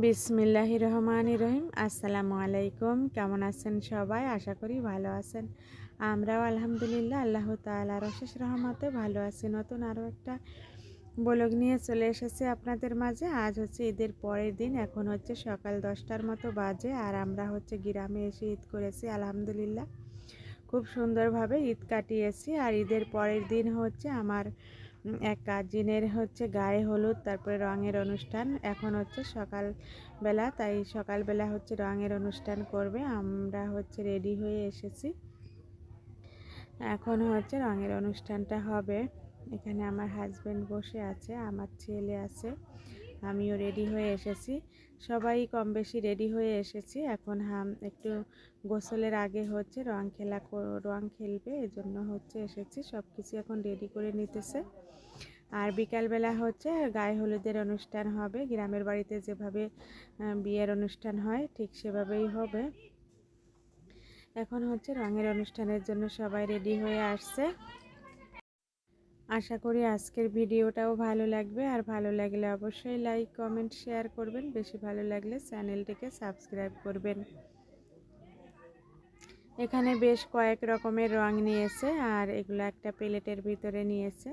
বিসমিল্লাহির রহমানির রহিম। আসসালামু আলাইকুম। কেমন আছেন সবাই? আশা করি ভালো আছেন। আমরাও আলহামদুলিল্লাহ আল্লাহ তাআলার অশেষ রহমতে ভালো আছি। নতুন আরও একটা ব্লগ নিয়ে চলে এসেছি আপনাদের মাঝে। আজ হচ্ছে ঈদের পরের দিন, এখন হচ্ছে সকাল 10টার মতো বাজে, আর আমরা হচ্ছে গ্রামে এসে ঈদ করেছি আলহামদুলিল্লাহ। খুব সুন্দরভাবে ঈদ কাটিয়েছি। আর ঈদের পরের দিন হচ্ছে আমার এক কাজিনের হচ্ছে গায়ে হলুদ, তারপরে রঙের অনুষ্ঠান। এখন হচ্ছে সকালবেলা, তাই সকালবেলা হচ্ছে রঙের অনুষ্ঠান করবে। আমরা হচ্ছে রেডি হয়ে এসেছি, এখন হচ্ছে রঙের অনুষ্ঠানটা হবে। এখানে আমার হাজব্যান্ড বসে আছে, আমার ছেলে আছে, আমিও রেডি হয়ে এসেছি। সবাই কম বেশি রেডি হয়ে এসেছি। এখন একটু গোসলের আগে হচ্ছে রং খেলবে, এজন্য হচ্ছে এসেছি। সব কিছু এখন রেডি করে নিতেছে। আর বিকালবেলা হচ্ছে গায়ে হলুদের অনুষ্ঠান হবে। গ্রামের বাড়িতে যেভাবে বিয়ের অনুষ্ঠান হয় ঠিক সেভাবেই হবে। এখন হচ্ছে রঙের অনুষ্ঠানের জন্য সবাই রেডি হয়ে আসছে। আশা করি আজকের ভিডিওটাও ভালো লাগবে, আর ভালো লাগলে অবশ্যই লাইক কমেন্ট শেয়ার করবেন। বেশি ভালো লাগলে চ্যানেলটিকে সাবস্ক্রাইব করবেন। এখানে বেশ কয়েক রকমের রং নিয়েছে, আর এগুলো একটা প্লেটের ভিতরে নিয়েছে।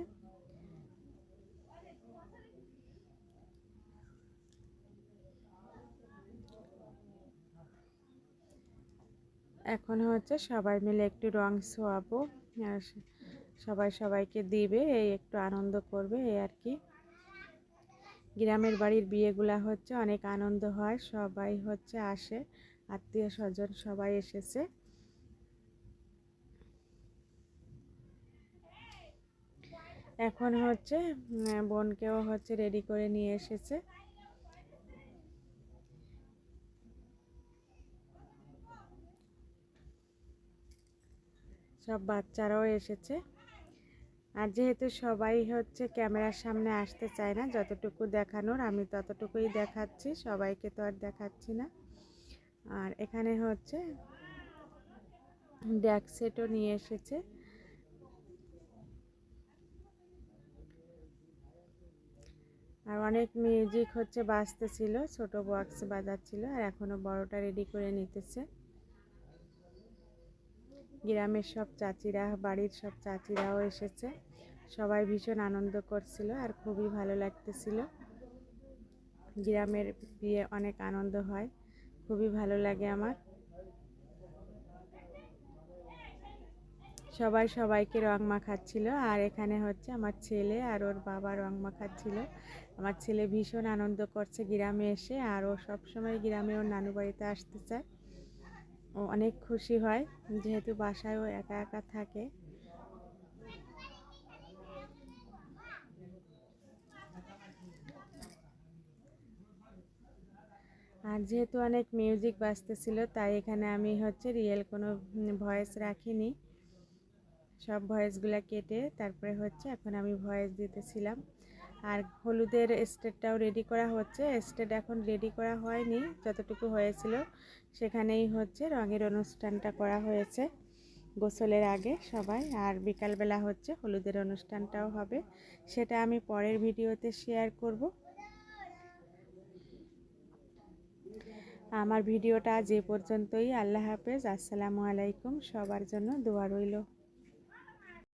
এখন হচ্ছে সবাই মিলে একটু রং ছোয়াবো, আর সবাই সবাইকে দিবে, এই একটু আনন্দ করবে, এই আর কি। গ্রামের বাড়ির বিয়েগুলা হচ্ছে অনেক আনন্দ হয়, সবাই হচ্ছে আসে, আত্মীয় স্বজন সবাই এসেছে। এখন হচ্ছে বোনকেও হচ্ছে রেডি করে নিয়ে এসেছে। সব বাচ্চারাও এসেছে। আর যেহেতু সবাই হচ্ছে ক্যামেরার সামনে আসতে চায় না, যতটুকু দেখানোর আমি ততটুকুই দেখাচ্ছি, সবাইকে তো আর দেখাচ্ছি না। আর এখানে হচ্ছে ড্যাক সেটও নিয়ে এসেছে। আর অনেক মিউজিক হচ্ছে বাজতেছিল, ছোট বক্স বাজাচ্ছিল, আর এখনো বড়টা রেডি করে নিতেছে। গ্রামের সব চাচিরা, বাড়ির সব চাচিরাও এসেছে। সবাই ভীষণ আনন্দ করছিল, আর খুবই ভালো লাগতেছিল। গ্রামের বিয়ে অনেক আনন্দ হয়, খুবই ভালো লাগে আমার। সবাই সবাইকে রং মাখাচ্ছিল, আর এখানে হচ্ছে আমার ছেলে আর ওর বাবা রং মাখাচ্ছিল। আমার ছেলে ভীষণ আনন্দ করছে গ্রামে এসে, আর ও সবসময় গ্রামে ওর নানু বাড়িতে আসতে চায়। ও অনেক খুশি হয়, যেহেতু বাসায় ও একা একা থাকে। আর যেহেতু অনেক মিউজিক বাজতেছিল, তাই এখানে আমি হচ্ছে রিয়েল কোনো ভয়েস রাখিনি, সব ভয়েসগুলো কেটে তারপরে হচ্ছে এখন আমি ভয়েস দিতেছিলাম। আর হলুদের স্টেজটাও রেডি করা হচ্ছে। স্টেজ এখন রেডি করা হয়নি, যতটুকু হয়েছিল সেখানেই হচ্ছে রঙের অনুষ্ঠানটা করা হয়েছে গোসলের আগে সবাই। আর বিকালবেলা হচ্ছে হলুদের অনুষ্ঠানটাও হবে, সেটা আমি পরের ভিডিওতে শেয়ার করব। আমার ভিডিওটা যে পর্যন্তই। আল্লাহ হাফেজ, আসসালামু আলাইকুম। সবার জন্য দোয়া রইল।